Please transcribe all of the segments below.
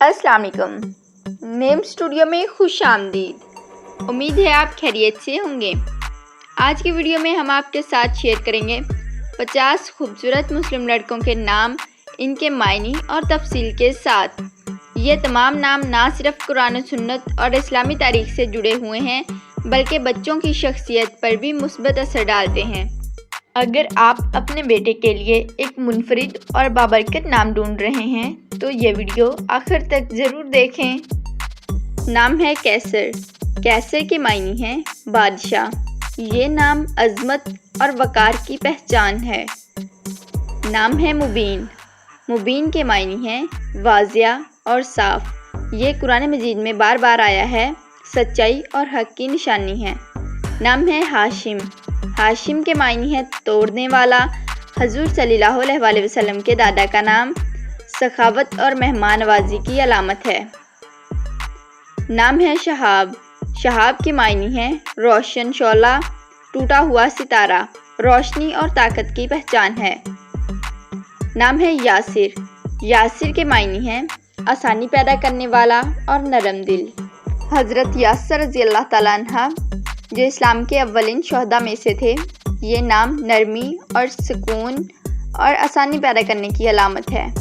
अस्सलाम वालेकुम। Name studio में खुश आमदीद। उम्मीद है आप खैरियत से होंगे। आज की वीडियो में हम आपके साथ शेयर करेंगे 50 खूबसूरत मुस्लिम लड़कों के नाम, इनके मायने और तफसील के साथ। ये तमाम नाम ना सिर्फ कुरान सुन्नत और इस्लामी तारीख से जुड़े हुए हैं, बल्कि बच्चों की शख्सियत पर भी मुस्बत असर डालते हैं। अगर आप अपने बेटे के लिए एक मुनफरिद और बाबरकत नाम ढूंढ रहे हैं तो ये वीडियो आखिर तक ज़रूर देखें। नाम है कैसर। कैसर के मायने हैं बादशाह। ये नाम अज़मत और वक़ार की पहचान है। नाम है मुबीन। मुबीन के मायने हैं वाज़िया और साफ़। ये कुरान मजीद में बार बार आया है, सच्चाई और हक़ की निशानी है। नाम है हाशिम। हाशिम के मायने हैं तोड़ने वाला। हजूर सल्लल्लाहु अलैहि वसल्लम के दादा का नाम सखावत और मेहमान नवाजी की अलामत है। नाम है शहाब। शहाब के मायने हैं रोशन शोला, टूटा हुआ सितारा। रोशनी और ताकत की पहचान है। नाम है यासिर। यासिर के मायने हैं आसानी पैदा करने वाला और नरम दिल। हज़रत यासर रज़ी अल्लाह ताला अन्हा जो इस्लाम के अव्वलिन शोहदा में से थे, ये नाम नरमी और सुकून और आसानी पैदा करने की अलामत है।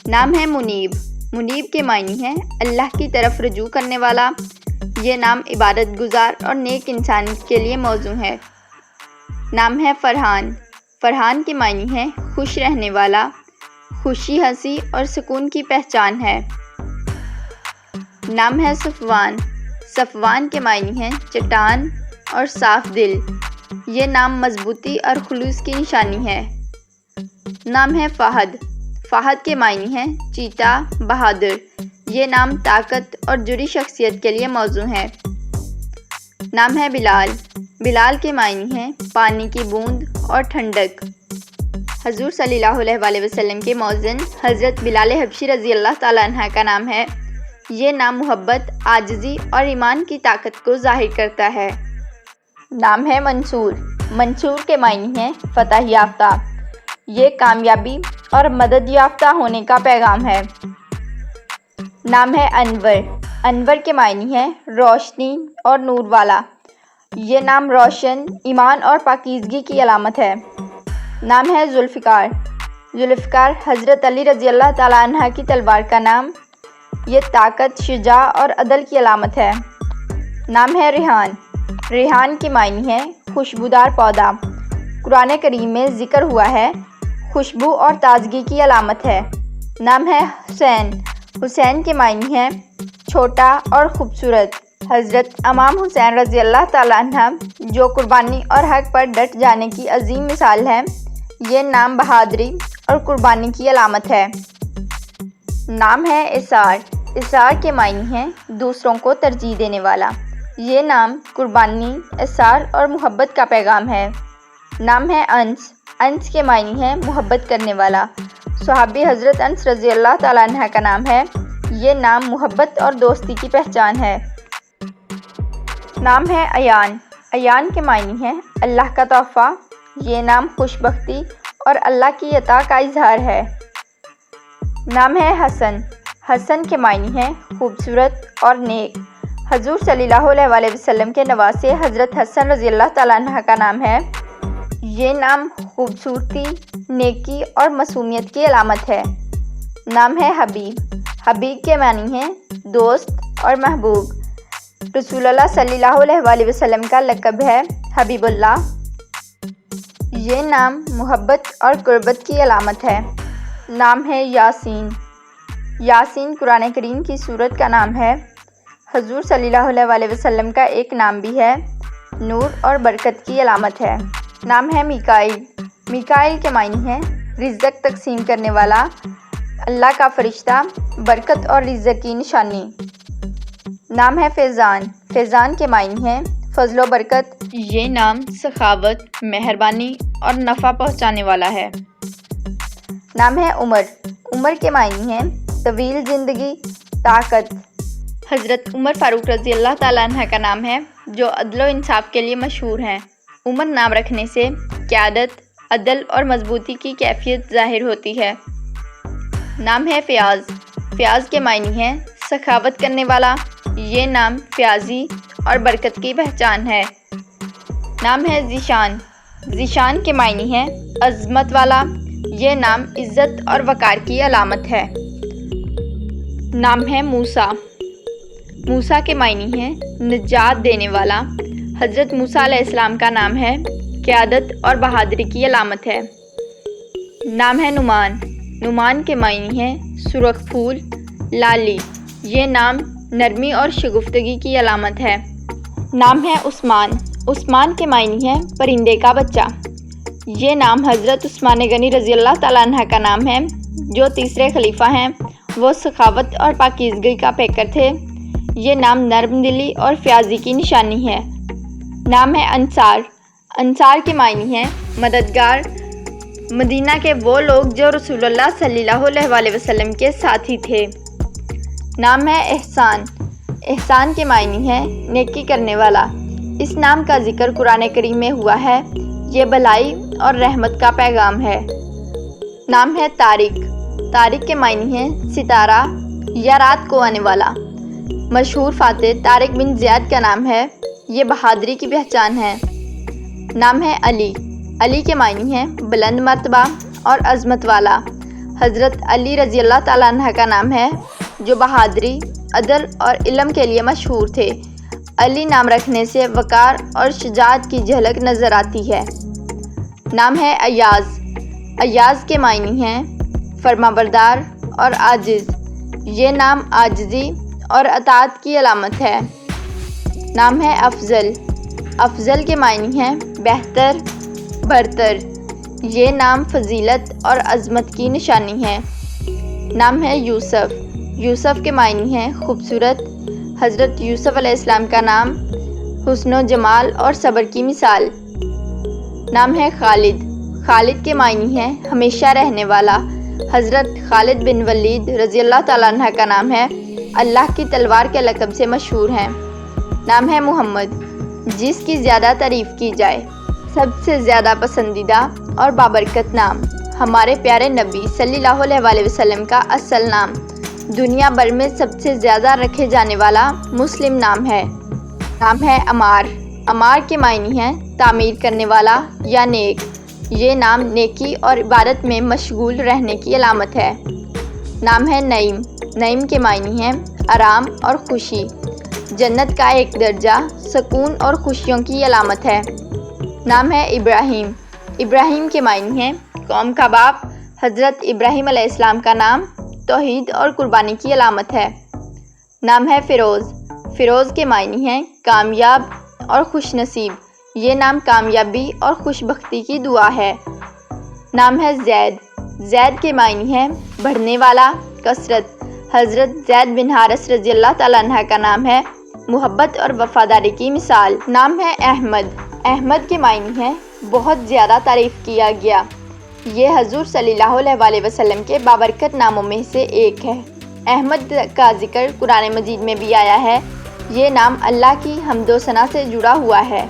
नाम है मुनीब। मुनीब के मायने हैं अल्लाह की तरफ रुजू करने वाला। ये नाम इबादत गुजार और नेक इंसान के लिए मौजू है। नाम है फ़रहान। फ़रहान के मायने हैं खुश रहने वाला। खुशी, हंसी और सुकून की पहचान है। नाम है सफ़वान। सफ़वान के मायने हैं चट्टान और साफ़ दिल। ये नाम मजबूती और खुलूस की निशानी है। नाम है फ़हद। फ़हद के मायने हैं चीता, बहादुर। ये नाम ताकत और जुड़ी शख्सियत के लिए मौजू है। नाम है बिलाल। बिलाल के मायने हैं पानी की बूंद और ठंडक। हजूर सल्लल्लाहु अलैहि वसल्लम के मौज़िन हज़रत बिलाल हबशी रज़ी अल्लाह ताला अन्हा का नाम है। ये नाम मोहब्बत, आजिज़ी और ईमान की ताकत को ज़ाहिर करता है। नाम है मंसूर। मंसूर के मायने हैं फ़तह याफ्ता। ये कामयाबी और मदद याफ्ता होने का पैगाम है। नाम है अनवर। अनवर के मायने हैं रोशनी और नूर वाला। ये नाम रोशन, ईमान और पाकीज़गी की अलामत है। नाम है जुल्फ़िकार। जुल्फ़िकार हज़रत अली रज़ी अल्लाह ताला अन्हा की तलवार का नाम। ये ताकत, शुजा और अदल की अलामत है। नाम है रेहान। रेहान के मायने हैं खुशबूदार पौधा। कुरान करीम में ज़िक्र हुआ है, खुशबू और ताजगी की अलामत है। नाम है हुसैन। हुसैन के मायने हैं छोटा और ख़ूबसूरत। हज़रत इमाम हुसैन रज़ी अल्लाह ताला अन्हा जो कुर्बानी और हक़ पर डट जाने की अजीम मिसाल है। ये नाम बहादुरी और कुर्बानी की अलामत है। नाम है इसार। इसार के मायने हैं दूसरों को तरजीह देने वाला। ये नाम कुर्बानी, इसार और मोहब्बत का पैगाम है। नाम है अंस। अंस के मायने हैं मोहब्बत करने वाला। सहाबी हज़रत अंस रज़ी अल्लाह ताला अन्हा का नाम है। ये नाम मोहब्बत और दोस्ती की पहचान है। नाम है अयान। अयान के मायने हैं अल्लाह का तोहफ़ा। ये नाम खुशबख्ती और अल्लाह की अता का इजहार है। नाम है हसन। हसन के मायने हैं खूबसूरत और नेक। हजूर सल्लल्लाहु अलैहि वसल्लम के नवासे हज़रत हसन रज़ी अल्लाह ताला अन्हा का नाम है। ये नाम खूबसूरती, नेकी और मासूमियत की अलामत है। नाम है हबीब। हबीब के मायने हैं दोस्त और महबूब। रसूलुल्लाह सल्लल्लाहु अलैहि वसल्लम का लक़ब है हबीबुल्लाह। ये नाम मोहब्बत और कुर्बत की अलामत है। नाम है यासीन। यासीन कुरान करीम की सूरत का नाम है। हजूर सल्लल्लाहु अलैहि वसल्लम का एक नाम भी है, नूर और बरकत की अलामत है। नाम है मिकाईल। मिकाईल के मायने हैं रिज़्क़ तकसीम करने वाला, अल्लाह का फरिश्ता, बरकत और रिज़्क़ की निशानी। नाम है फैज़ान। फैज़ान के मायने हैं फजलो बरकत। ये नाम सखावत, मेहरबानी और नफ़ा पहुँचाने वाला है। नाम है उमर। उमर के मायने हैं तवील ज़िंदगी, ताकत। हज़रत उमर फ़ारूक रज़ी अल्लाह ताला अन्हा का नाम है, जो अदल व इंसाफ के लिए मशहूर हैं। उमर नाम रखने से क़यादत, अदल और मजबूती की कैफियत ज़ाहिर होती है। नाम है फ़याज़। فیاض کے معنی ہیں سخاوت کرنے والا، یہ نام فیاضی اور برکت کی پہچان ہے۔ نام ہے ذیشان، ذیشان کے معنی ہیں عظمت والا، یہ نام عزت اور وقار کی علامت ہے۔ نام ہے موسیٰ، موسیٰ کے معنی ہیں نجات دینے والا، حضرت موسیٰ علیہ السلام کا نام ہے قیادت اور بہادری کی علامت ہے۔ نام ہے نعمان، نعمان کے معنی ہیں سرخ پھول، لالی، یہ نام نرمی اور شگفتگی کی علامت ہے۔ نام ہے عثمان، عثمان کے معنی ہیں پرندے کا بچہ، یہ نام حضرت عثمان غنی رضی اللہ تعالیٰ عنہ کا نام ہے جو تیسرے خلیفہ ہیں۔ وہ سخاوت اور پاکیزگی کا پیکر تھے، یہ نام نرم دلی اور فیاضی کی نشانی ہے۔ نام ہے انصار، انصار کے معنی ہیں مددگار، مدینہ کے وہ لوگ جو رسول اللہ صلی اللہ علیہ وسلم کے ساتھی تھے۔ نام ہے احسان، احسان کے معنی ہیں نیکی کرنے والا، اس نام کا ذکر قرآن کریم میں ہوا ہے، یہ بھلائی اور رحمت کا پیغام ہے۔ نام ہے طارق، طارق کے معنی ہیں ستارہ یا رات کو آنے والا، مشہور فاتح طارق بن زیاد کا نام ہے، یہ بہادری کی پہچان ہے۔ نام ہے علی، علی کے معنی ہیں بلند مرتبہ اور عظمت والا، حضرت علی رضی اللہ تعالیٰ عنہ کا نام ہے جو بہادری، عدل اور علم کے لیے مشہور تھے۔ علی نام رکھنے سے وقار اور شجاعت کی جھلک نظر آتی ہے۔ نام ہے ایاز، ایاز کے معنی ہیں فرمانبردار اور عاجز، یہ نام عاجزی اور اطاعت کی علامت ہے۔ نام ہے افضل، افضل کے معنی ہیں بہتر، برتر، یہ نام فضیلت اور عظمت کی نشانی ہے۔ نام ہے یوسف، یوسف کے معنی ہیں خوبصورت، حضرت یوسف علیہ السلام کا نام حسن و جمال اور صبر کی مثال۔ نام ہے خالد، خالد کے معنی ہیں ہمیشہ رہنے والا، حضرت خالد بن ولید رضی اللہ تعالیٰ عنہ کا نام ہے، اللہ کی تلوار کے لقب سے مشہور ہیں۔ نام ہے محمد، جس کی زیادہ تعریف کی جائے، سب سے زیادہ پسندیدہ اور بابرکت نام، ہمارے پیارے نبی صلی اللہ علیہ وسلم کا اصل نام، دنیا بھر میں سب سے زیادہ رکھے جانے والا مسلم نام ہے۔ نام ہے عمار، عمار کے معنی ہیں تعمیر کرنے والا یا نیک، یہ نام نیکی اور عبادت میں مشغول رہنے کی علامت ہے۔ نام ہے نعیم، نعیم کے معنی ہیں آرام اور خوشی، جنت کا ایک درجہ، سکون اور خوشیوں کی علامت ہے۔ نام ہے ابراہیم، ابراہیم کے معنی ہیں قوم کا باپ، حضرت ابراہیم علیہ السلام کا نام توحید اور قربانی کی علامت ہے۔ نام ہے فیروز، فیروز کے معنی ہیں کامیاب اور خوش نصیب، یہ نام کامیابی اور خوش بختی کی دعا ہے۔ نام ہے زید، زید کے معنی ہیں بڑھنے والا، کثرت، حضرت زید بن حارث رضی اللہ تعالیٰ عنہ کا نام ہے محبت اور وفاداری کی مثال۔ نام ہے احمد، احمد کے معنی ہیں بہت زیادہ تعریف کیا گیا، یہ حضور صلی اللہ علیہ وسلم کے بابرکت ناموں میں سے ایک ہے۔ احمد کا ذکر قرآن مجید میں بھی آیا ہے، یہ نام اللہ کی حمد و ثنا سے جڑا ہوا ہے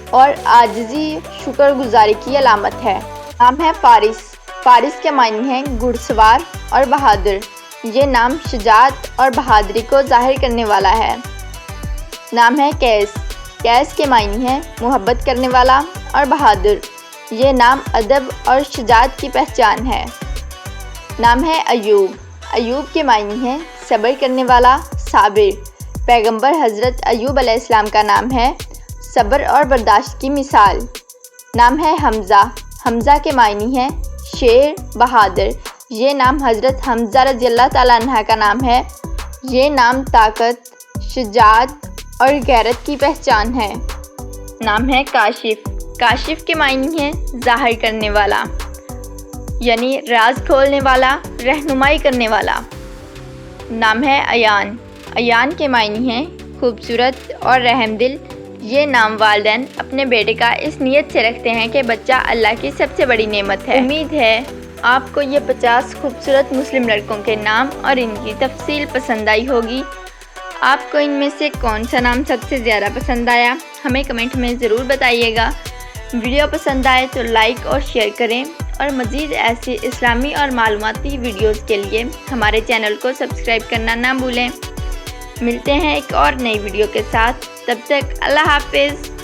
اور عاجزی شکر گزاری کی علامت ہے۔ نام ہے فارس، فارس کے معنی ہیں گھڑ سوار اور بہادر، یہ نام شجاعت اور بہادری کو ظاہر کرنے والا ہے۔ نام ہے قیس، قیس کے معنی ہیں محبت کرنے والا اور بہادر، یہ نام ادب اور شجاعت کی پہچان ہے۔ نام ہے ایوب، ایوب کے معنی ہیں صبر کرنے والا، صابر، پیغمبر حضرت ایوب علیہ السلام کا نام ہے صبر اور برداشت کی مثال۔ نام ہے حمزہ، حمزہ کے معنی ہیں شیر، بہادر، یہ نام حضرت حمزہ رضی اللہ تعالیٰ عنہ کا نام ہے، یہ نام طاقت، شجاعت اور غیرت کی پہچان ہے۔ نام ہے کاشف، کاشف کے معنی ہیں ظاہر کرنے والا، یعنی راز کھولنے والا، رہنمائی کرنے والا۔ نام ہے ایان، ایان کے معنی ہیں خوبصورت اور رحم دل، یہ نام والدین اپنے بیٹے کا اس نیت سے رکھتے ہیں کہ بچہ اللہ کی سب سے بڑی نعمت ہے۔ امید ہے آپ کو یہ 50 خوبصورت مسلم لڑکوں کے نام اور ان کی تفصیل پسند آئی ہوگی۔ آپ کو ان میں سے کون سا نام سب سے زیادہ پسند آیا، ہمیں کمنٹ میں ضرور بتائیے گا۔ ویڈیو پسند آئے تو لائک اور شیئر کریں اور مزید ایسی اسلامی اور معلوماتی ویڈیوز کے لیے ہمارے چینل کو سبسکرائب کرنا نہ بھولیں۔ ملتے ہیں ایک اور نئی ویڈیو کے ساتھ، تب تک اللہ حافظ۔